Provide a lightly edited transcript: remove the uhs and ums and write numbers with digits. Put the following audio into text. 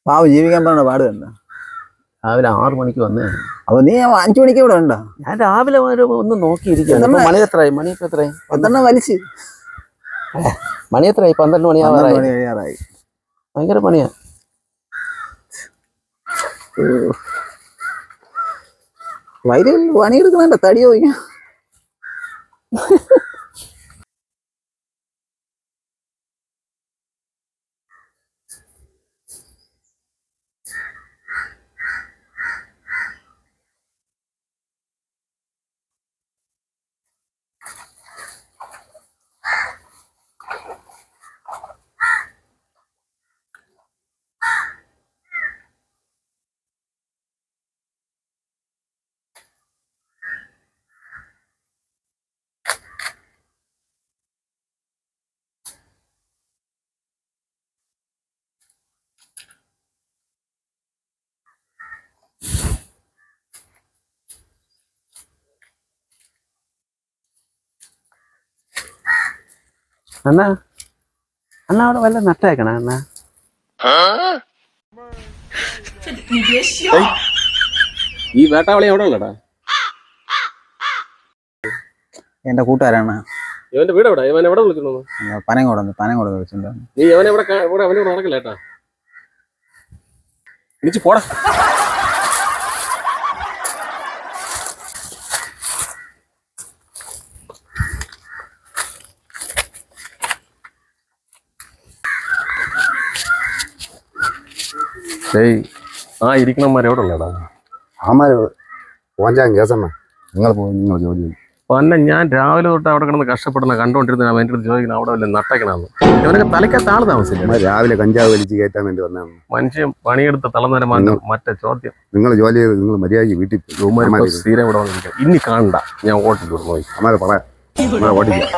പാവം ജീവിക്കാൻ പറഞ്ഞ പാട് തന്നെ. രാവിലെ 6 മണിക്ക് വന്നേ. അപ്പൊ നീ 5 മണിക്ക് ഇവിടെ ഉണ്ടോ? ഞാൻ രാവിലെ ഒന്ന് നോക്കിയിരിക്കുകയാണ്. മണി എത്രയായി? വലിച്ച് മണി എത്രയായി? 12 മണിയാവാറായി. ഭയങ്കര പണിയാ. വയലിൽ പണിയെടുക്കണ തടി പോയി. അണ്ണാ അവിടെ വല്ല നട്ടേക്കണ അണ്ണാ? ഈ വേട്ടാവളി എവിടെ ഉള്ളടാ? എന്റെ കൂട്ടുകാരാണ്. ഇവന്റെ വീട് എവിടെ? ഇവൻ എവിടെ വിളിക്കുന്നു? പനങ്ങോട് വിളിച്ചിട്ടുണ്ടോ? നീ അവനെ അവനോട് നടക്കില്ല ഏട്ടാ. വിളിച്ച് പോടാ. ഇരിക്കണമാര് എവിടെ ഉള്ളടാ? അമാര് പോഞ്ചാൻ കേസമ്മ. നിങ്ങൾ ജോലി ചെയ്യും. പിന്നെ ഞാൻ രാവിലെ തൊട്ട് അവിടെ കിടന്ന് കഷ്ടപ്പെടുന്ന കണ്ടോണ്ടിരുന്ന എൻ്റെ അടുത്ത് ചോദിക്കണം അവിടെ വല്ല നട്ടക്കണമെന്ന്. ഇവനൊക്കെ തലയ്ക്കകത്ത് ആള് താമസിക്കില്ല. രാവിലെ കഞ്ചാവ് വലിച്ച് കയറ്റാൻ വേണ്ടി വന്നതാണ്. മനുഷ്യൻ പണിയെടുത്ത് തളർന്നേരം മറ്റേ ചോദ്യം. നിങ്ങൾ ജോലി ചെയ്ത് നിങ്ങൾ മര്യാദയ്ക്ക് വീട്ടിൽ സ്ഥിരം ഇവിടെ വന്നിരിക്കാം. ഇനി കാണണ്ട, ഞാൻ ഓട്ടിട്ട് പോയി. അമാരെ പറയാം ഓടിക്കാം.